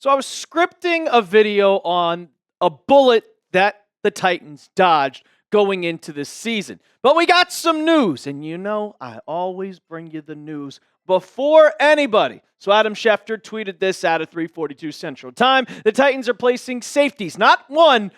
So I was scripting a video on a bullet that the Titans dodged going into this season. But we got some news, and you know I always bring you the news before anybody. So Adam Schefter tweeted this out at 3:42 Central Time. The Titans are placing safeties, not one,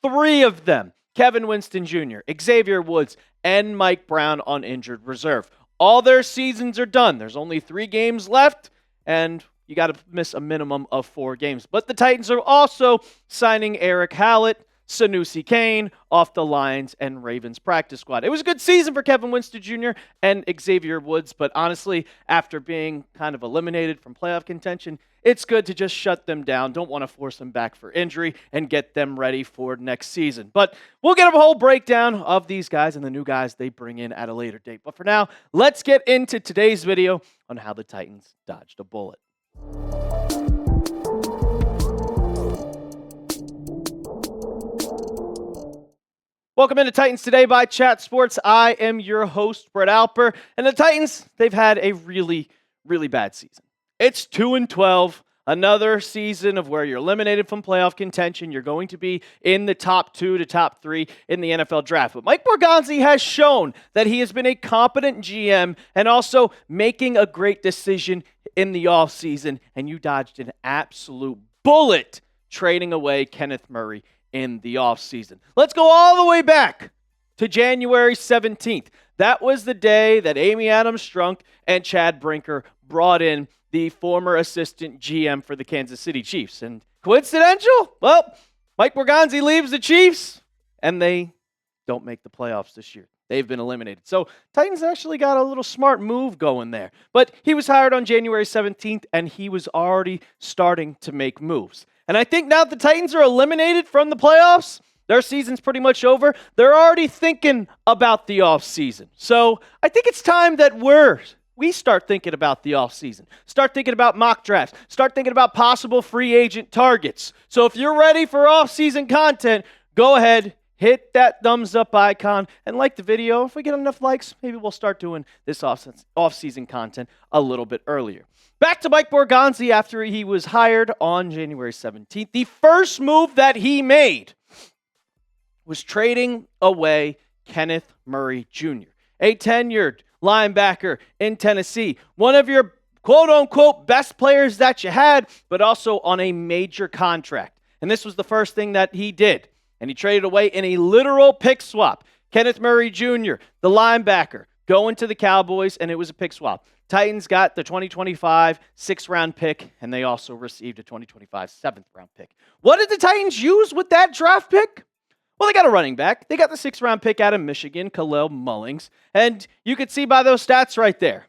three of them. Kevin Winston Jr., Xavier Woods, and Mike Brown on injured reserve. All their seasons are done. There's only 3 games left, and you got to miss a minimum of 4 games. But the Titans are also signing Eric Hallett, Sanusi Kane off the Lions and Ravens practice squad. It was a good season for Kevin Winston Jr. and Xavier Woods, but honestly, after being kind of eliminated from playoff contention, it's good to just shut them down. Don't want to force them back for injury and get them ready for next season. But we'll get a whole breakdown of these guys and the new guys they bring in at a later date. But for now, let's get into today's video on how the Titans dodged a bullet. Welcome into Titans Today by Chat Sports. I am your host, Brett Alper. And the Titans, they've had a really, really bad season. It's 2-12, another season of where you're eliminated from playoff contention. You're going to be in the top 2 to top 3 in the NFL draft. But Mike Borgonzi has shown that he has been a competent GM and also making a great decision in the offseason. And you dodged an absolute bullet trading away Kenneth Murray in the offseason. Let's go all the way back to January 17th. That was the day that Amy Adams-Strunk and Chad Brinker brought in the former assistant GM for the Kansas City Chiefs. And coincidental? Well, Mike Borgonzi leaves the Chiefs, and they don't make the playoffs this year. They've been eliminated. So Titans actually got a little smart move going there. But he was hired on January 17th, and he was already starting to make moves. And I think now that the Titans are eliminated from the playoffs, their season's pretty much over, they're already thinking about the offseason. So I think it's time that we start thinking about the offseason. Start thinking about mock drafts. Start thinking about possible free agent targets. So if you're ready for offseason content, go ahead, hit that thumbs up icon, and like the video. If we get enough likes, maybe we'll start doing this offseason content a little bit earlier. Back to Mike Borgonzi after he was hired on January 17th. The first move that he made was trading away Kenneth Murray Jr., a tenured linebacker in Tennessee, one of your quote-unquote best players that you had, but also on a major contract. And this was the first thing that he did. And he traded away in a literal pick swap. Kenneth Murray Jr., the linebacker, going to the Cowboys, and it was a pick swap. Titans got the 2025 6th-round pick, and they also received a 2025 7th-round pick. What did the Titans use with that draft pick? Well, they got a running back. They got the 6th-round pick out of Michigan, Khalil Mullings, and you could see by those stats right there.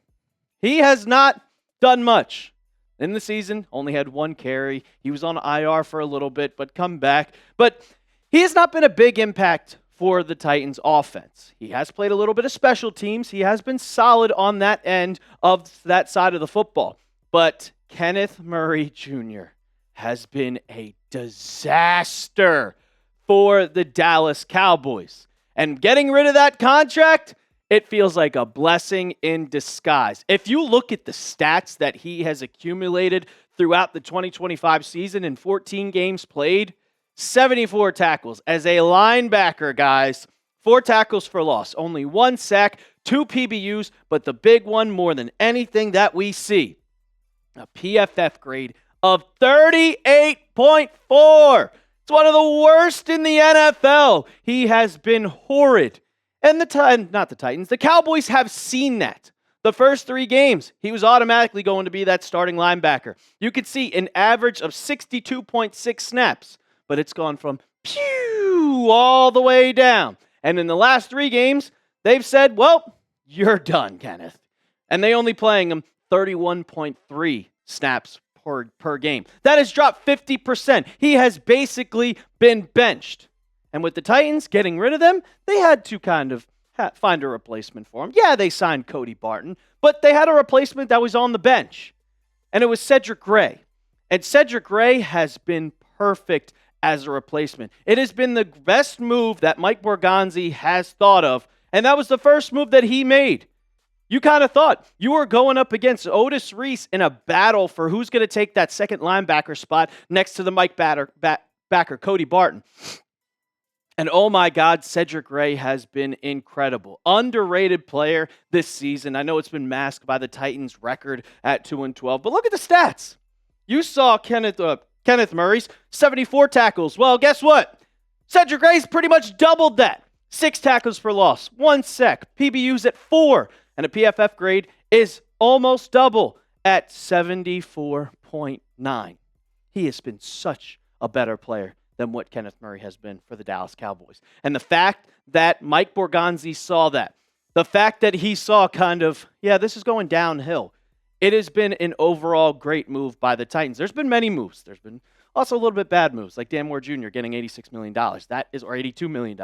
He has not done much. In the season, only had 1 carry. He was on IR for a little bit, but come back. But he has not been a big impact for the Titans offense. He has played a little bit of special teams. He has been solid on that end of that side of the football. But Kenneth Murray Jr. has been a disaster for the Dallas Cowboys. And getting rid of that contract, it feels like a blessing in disguise. If you look at the stats that he has accumulated throughout the 2025 season in 14 games played, 74 tackles as a linebacker, guys. 4 tackles for loss. Only 1 sack, 2 PBUs, but the big one more than anything that we see, a PFF grade of 38.4. It's one of the worst in the NFL. He has been horrid. And the Cowboys have seen that. The first 3 games, he was automatically going to be that starting linebacker. You could see an average of 62.6 snaps. But it's gone from pew all the way down. And in the last 3 games, they've said, well, you're done, Kenneth. And they only playing him 31.3 snaps per game. That has dropped 50%. He has basically been benched. And with the Titans getting rid of them, they had to kind of find a replacement for him. Yeah, they signed Cody Barton, but they had a replacement that was on the bench. And it was Cedric Gray. And Cedric Gray has been perfect as a replacement. It has been the best move that Mike Borgonzi has thought of, and that was the first move that he made. You kind of thought you were going up against Otis Reese in a battle for who's going to take that second linebacker spot next to the Mike backer, Cody Barton. And oh my God, Cedric Gray has been incredible. Underrated player this season. I know it's been masked by the Titans' record at 2-12, but look at the stats. You saw Kenneth Murray's 74 tackles. Well, guess what? Cedric Gray's pretty much doubled that. 6 tackles for loss, 1 sack, PBU's at 4, and a PFF grade is almost double at 74.9. He has been such a better player than what Kenneth Murray has been for the Dallas Cowboys. And the fact that Mike Borgonzi saw that, the fact that he saw kind of, this is going downhill, it has been an overall great move by the Titans. There's been many moves. There's been also a little bit bad moves, like Dan Moore Jr. getting $86 million. Or $82 million.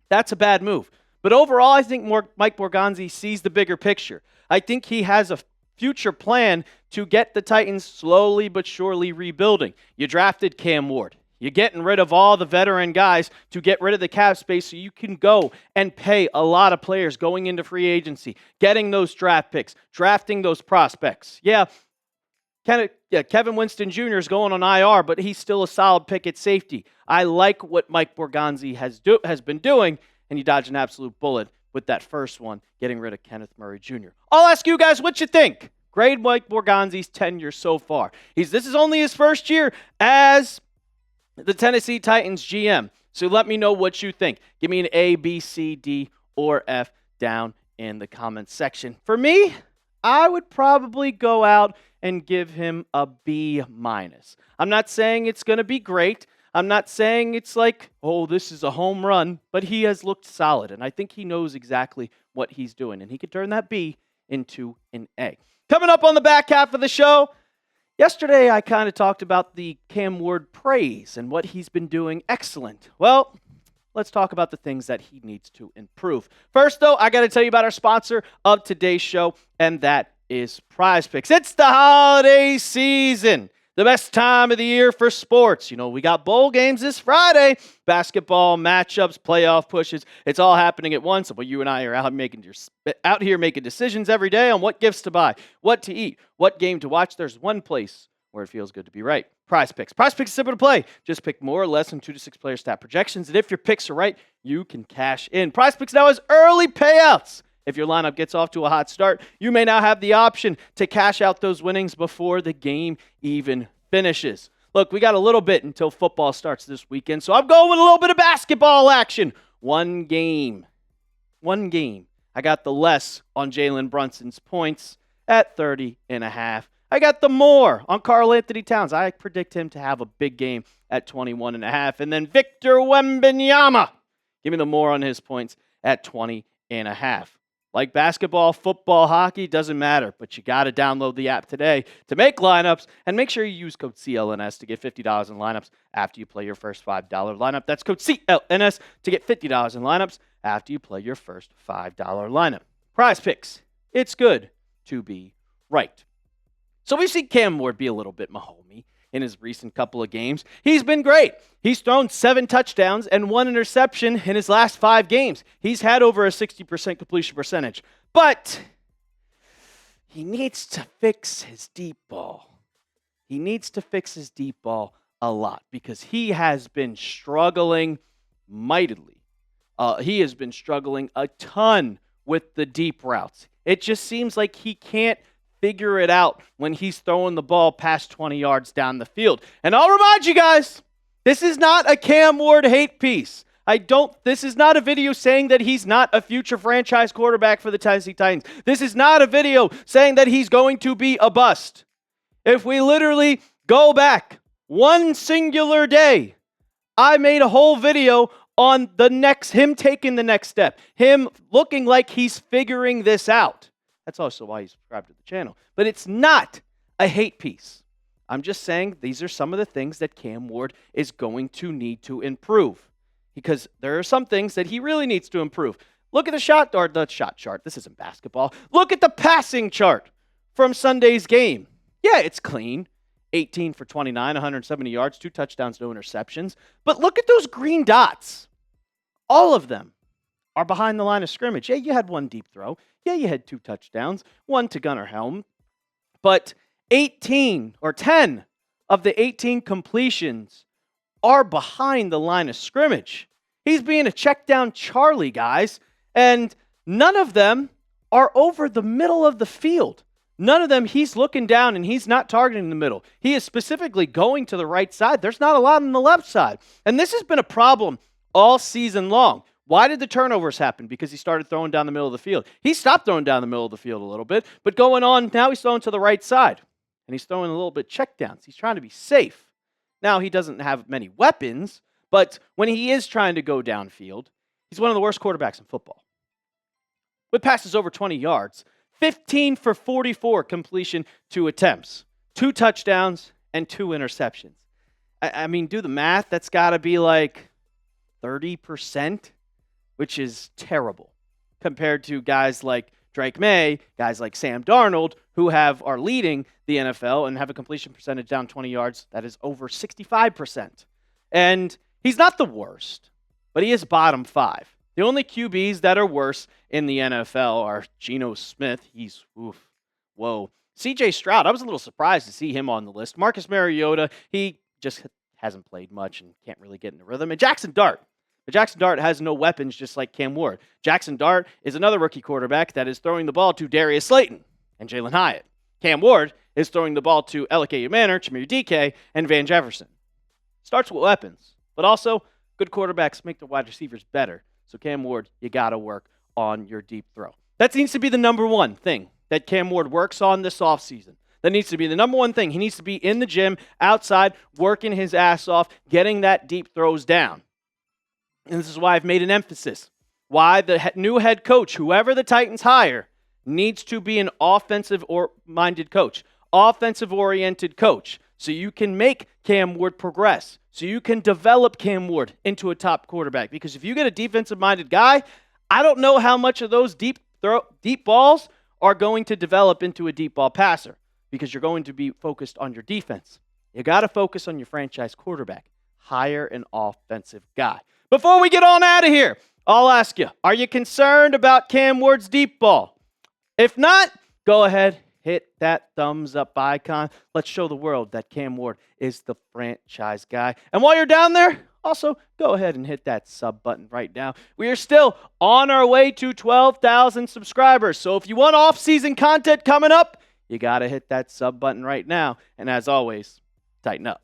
That's a bad move. But overall, I think Mike Borgonzi sees the bigger picture. I think he has a future plan to get the Titans slowly but surely rebuilding. You drafted Cam Ward. You're getting rid of all the veteran guys to get rid of the cap space so you can go and pay a lot of players going into free agency, getting those draft picks, drafting those prospects. Kevin Winston Jr. is going on IR, but he's still a solid pick at safety. I like what Mike Borgonzi has been doing, and you dodged an absolute bullet with that first one, getting rid of Kenneth Murray Jr. I'll ask you guys what you think. Grade Mike Borgonzi's tenure so far. This is only his first year as the Tennessee Titans GM. So let me know what you think. Give me an A, B, C, D, or F down in the comments section. For me, I would probably go out and give him a B-. I'm not saying it's going to be great. I'm not saying it's like, this is a home run, but he has looked solid, and I think he knows exactly what he's doing, and he could turn that B into an A. Coming up on the back half of the show, yesterday I kind of talked about the Cam Ward praise and what he's been doing excellent. Well, let's talk about the things that he needs to improve. First, though, I got to tell you about our sponsor of today's show, and that is PrizePicks. It's the holiday season. The best time of the year for sports. We got bowl games this Friday, basketball matchups, playoff pushes. It's all happening at once. But you and I are out here making decisions every day on what gifts to buy, what to eat, what game to watch. There's one place where it feels good to be right. PrizePicks. PrizePicks is simple to play. Just pick more or less than 2 to 6 player stat projections, and if your picks are right, you can cash in. PrizePicks now has early payouts. If your lineup gets off to a hot start, you may now have the option to cash out those winnings before the game even finishes. Look, we got a little bit until football starts this weekend, so I'm going with a little bit of basketball action. One game. I got the less on Jalen Brunson's points at 30.5. I got the more on Karl Anthony Towns. I predict him to have a big game at 21.5. And then Victor Wembanyama. Give me the more on his points at 20.5. Like basketball, football, hockey, doesn't matter. But you got to download the app today to make lineups. And make sure you use code CLNS to get $50 in lineups after you play your first $5 lineup. That's code CLNS to get $50 in lineups after you play your first $5 lineup. PrizePicks. It's good to be right. So we've seen Cam Ward be a little bit Mahomey in his recent couple of games. He's been great. He's thrown 7 touchdowns and 1 interception in his last 5 games. He's had over a 60% completion percentage. But he needs to fix his deep ball. He needs to fix his deep ball a lot because he has been struggling mightily. He has been struggling a ton with the deep routes. It just seems like he can't figure it out when he's throwing the ball past 20 yards down the field. And I'll remind you guys, this is not a Cam Ward hate piece. This is not a video saying that he's not a future franchise quarterback for the Tennessee Titans. This is not a video saying that he's going to be a bust. If we literally go back one singular day, I made a whole video on him taking the next step, him looking like he's figuring this out. That's also why you subscribe to the channel. But it's not a hate piece. I'm just saying these are some of the things that Cam Ward is going to need to improve. Because there are some things that he really needs to improve. Look at the shot chart. This isn't basketball. Look at the passing chart from Sunday's game. Yeah, it's clean. 18 for 29, 170 yards, 2 touchdowns, no interceptions. But look at those green dots. All of them are behind the line of scrimmage. Yeah, you had one deep throw. Yeah, you had 2 touchdowns, one to Gunnar Helm. But 10 of the 18 completions are behind the line of scrimmage. He's being a check down Charlie, guys, and none of them are over the middle of the field. None of them, he's looking down and he's not targeting the middle. He is specifically going to the right side. There's not a lot on the left side. And this has been a problem all season long. Why did the turnovers happen? Because he started throwing down the middle of the field. He stopped throwing down the middle of the field a little bit, but going on, now he's throwing to the right side. And he's throwing a little bit checkdowns. He's trying to be safe. Now, he doesn't have many weapons, but when he is trying to go downfield, he's one of the worst quarterbacks in football. With passes over 20 yards, 15 for 44 completion to attempts, 2 touchdowns, and 2 interceptions. I mean, do the math. That's got to be like 30%, which is terrible compared to guys like Drake May, guys like Sam Darnold, who are leading the NFL and have a completion percentage down 20 yards that is over 65%. And he's not the worst, but he is bottom 5. The only QBs that are worse in the NFL are Geno Smith. He's, whoa. CJ Stroud, I was a little surprised to see him on the list. Marcus Mariota, he just hasn't played much and can't really get in the rhythm. And Jackson Dart. But Jackson Dart has no weapons, just like Cam Ward. Jackson Dart is another rookie quarterback that is throwing the ball to Darius Slayton and Jalen Hyatt. Cam Ward is throwing the ball to Elike Manor, Chimere Dike, and Van Jefferson. Starts with weapons, but also good quarterbacks make the wide receivers better. So Cam Ward, you got to work on your deep throw. That needs to be the number one thing that Cam Ward works on this offseason. That needs to be the number one thing. He needs to be in the gym, outside, working his ass off, getting that deep throws down. And this is why I've made an emphasis. Why the new head coach, whoever the Titans hire, needs to be an offensive-minded coach, offensive-oriented coach, so you can make Cam Ward progress, so you can develop Cam Ward into a top quarterback. Because if you get a defensive-minded guy, I don't know how much of those deep balls are going to develop into a deep ball passer, because you're going to be focused on your defense. You got to focus on your franchise quarterback. Hire an offensive guy. Before we get on out of here, I'll ask you, are you concerned about Cam Ward's deep ball? If not, go ahead, hit that thumbs up icon. Let's show the world that Cam Ward is the franchise guy. And while you're down there, also go ahead and hit that sub button right now. We are still on our way to 12,000 subscribers. So if you want off-season content coming up, you got to hit that sub button right now. And as always, tighten up.